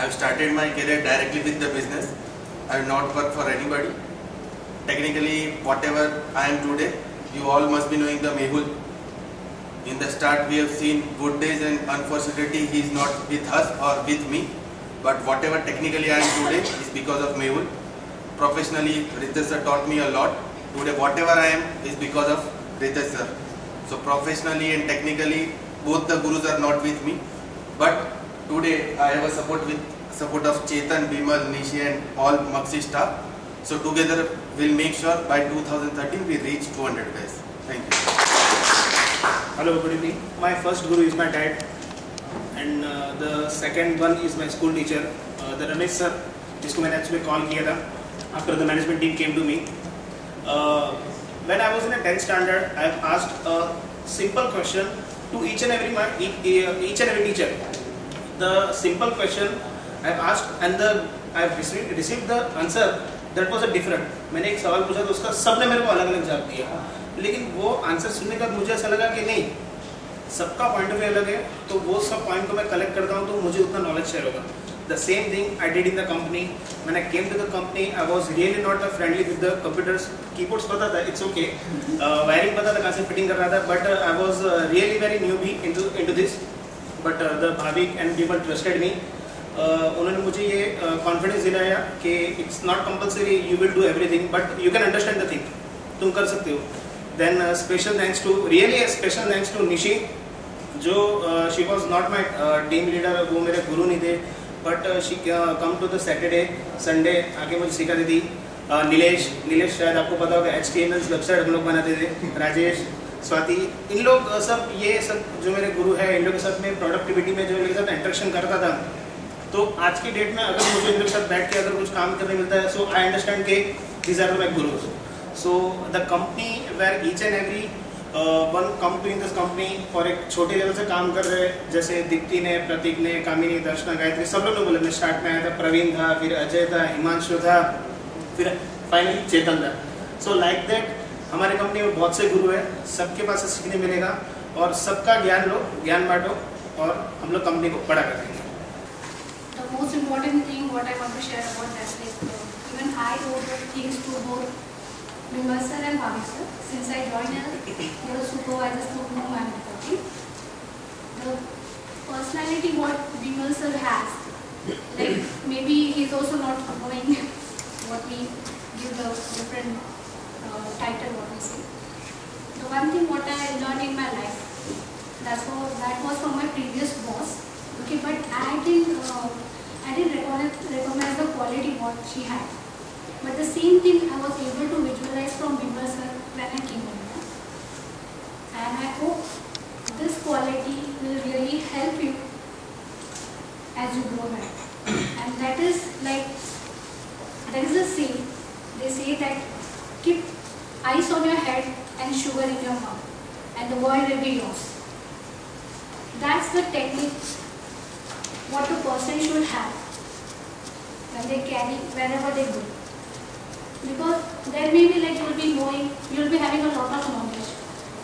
I have started my career directly with the business. I have not worked for anybody. Technically, whatever I am today, you all must be knowing the Mehul. In the start, we have seen good days, and unfortunately, he is not with us or with me. But whatever technically I am today is because of Mehul. Professionally, Ritesh sir taught me a lot. Today, whatever I am is because of Ritesh sir. So professionally and technically, both the gurus are not with me. But today, I have a support of Chetan, Bimal, Nishi, and all Maxi staff. So together, we'll make sure by 2013 we reach 200 guys. Thank you. Hello, good evening. My first guru is my dad, and the second one is my school teacher, the Ramesh sir, जिसको मैंने actually call किया था after the management team came to me. When I was in a 10th standard, I have asked a simple question to each and every teacher. The simple question I have asked, and I have received the answer that was a different. मैंने एक सवाल पूछा तो उसका सबने मेरे को अलग अलग जवाब दिया, लेकिन वो आंसर सुनने का मुझे ऐसा लगा कि नहीं, सबका पॉइंट ऑफ व्यू अलग है, तो वो सब पॉइंट को मैं कलेक्ट करता हूँ तो मुझे उतना नॉलेज शेयर होगा. The same thing I did in the company. When I came to the company, I was really not friendly with the computers. Keyboards पता था, इट्स ओके, वायरिंग पता था कहाँ से फिटिंग कर रहा था, but I was really very newbie into this. But the bhabhi and people trusted me. उन्होंने मुझे ये कॉन्फिडेंस दिलाया कि it's not compulsory you will do everything, but you can understand the thing, तुम कर सकते हो. Then special thanks to Nishi, जो she was not my team leader, वो मेरे गुरु नहीं थे, but she come to the Saturday Sunday आके मुझे सिखाती थी. नीलेश शायद आपको पता होगा, HTML वेबसाइट हम लोग बनाते थे. राजेश, स्वाति, इन लोग सब, ये सब जो मेरे गुरु है, इन लोग के साथ में प्रोडक्टिविटी में जो इनके साथ इंटरेक्शन करता था. तो आज की डेट में अगर मुझे इनके साथ बैठ के अगर कुछ काम करने मिलता है, सो आई अंडरस्टैंड के these are my gurus. So the company where each and every one come to in this company, और एक छोटे लेवल से काम कर रहे हैं, जैसे दीप्ति ने, प्रतीक ने, कामिनी, दर्शना, गायत्री, सब लोग ने बोले. मैं स्टार्ट में आया था, प्रवीण था, फिर अजय था, हिमांशु था, फिर फाइनली चेतन था. सो लाइक दैट हमारे कंपनी में बहुत से गुरु है, सबके पास से सीखने मिलेगा, और सबका ज्ञान लो, ज्ञान बांटो, और हम लोग कंपनी को बड़ा करेंगे. The most important thing what I want to share about that is even I owe the things to both Bimal sir and Bhavi sir. Since I joined as the supervisors to whom I am reporting, the personality what Bimal sir has, like maybe he's also not knowing what we give the different title what we say. The one thing what I learned in my life, that was from my previous boss. Okay, but I didn't recognize the quality what she had. But the same thing I was able to visualize from Bimal sir when I came over. And I hope this quality will really help you as you grow ahead. And that is a saying. They say that keep ice on your head and sugar in your mouth, and the world will be yours. That's the technique what a person should have when they carry wherever they go. Because there may be you will be knowing, you will be having a lot of knowledge,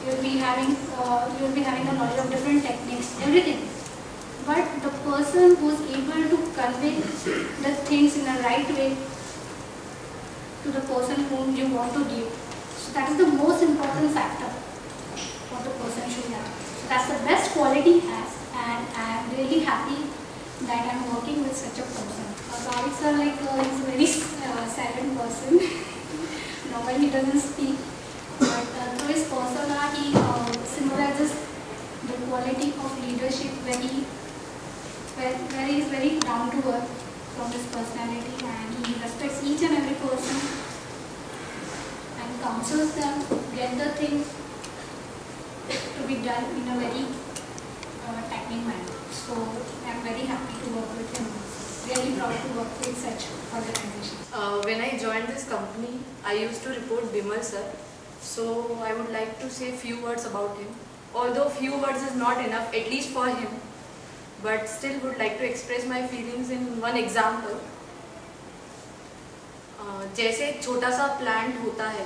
you will be having a knowledge of different techniques, everything. But the person who is able to convey the things in the right way to the person whom you want to give, so that is the most important factor what the person should have. So that's the best quality he has, and I am really happy that I am working with such a person. Bhavik sir, he's a very silent person. Normally he doesn't speak, but through his persona he symbolizes the quality of leadership where he is very down to earth from his personality, and he respects each and every person and counsels them, get the things to be done in a very technical manner. So I am very happy to work with him. Really proud to work with such organizations. When I joined this company, I used to report Bimal sir. So I would like to say few words about him. Although few words is not enough, at least for him, but still would like to express my feelings in one example. जैसे एक छोटा सा plant होता है,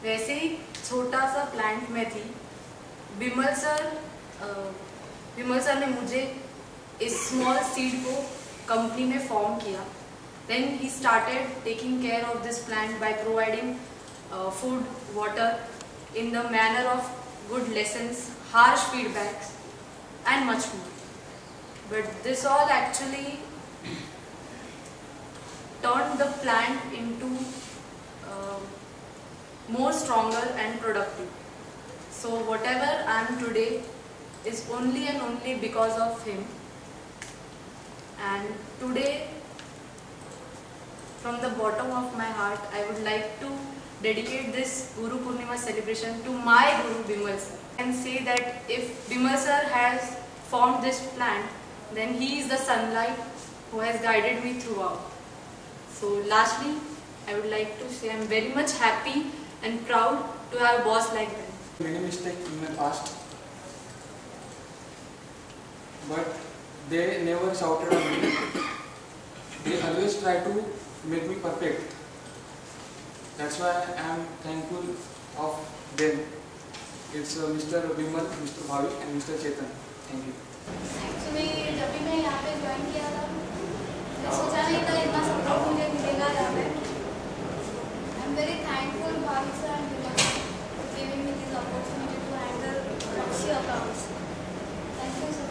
वैसे ही छोटा सा plant में थी. बिमल सर ने मुझे इस स्मॉल सीड को कंपनी में फॉर्म किया. Then he started taking care of this plant by providing food, water in the manner of good lessons, harsh feedbacks and much more. But this all actually turned the plant into more stronger and productive. So whatever I am today is only and only because of him. And today, from the bottom of my heart, I would like to dedicate this Guru Purnima celebration to my Guru Bimal sir. I can say that if Bimal sir has formed this plant, then he is the sunlight who has guided me throughout. So lastly, I would like to say I am very much happy and proud to have a boss like them. Many mistakes in my past, but they never shouted on me. They always try to make me perfect. That's why I am thankful of them. It's Mr. Bimal, Mr. Bhavi and Mr. Chetan. Thank you. Actually जब भी मैं यहाँ पे join किया था मैं सोचा नहीं था इतना सपोर्ट मुझे मिलेगा यहाँ पे. I am very thankful Bhavi sir and Bimal sir for giving me this opportunity to handle Rakshi accounts. Thank you sir.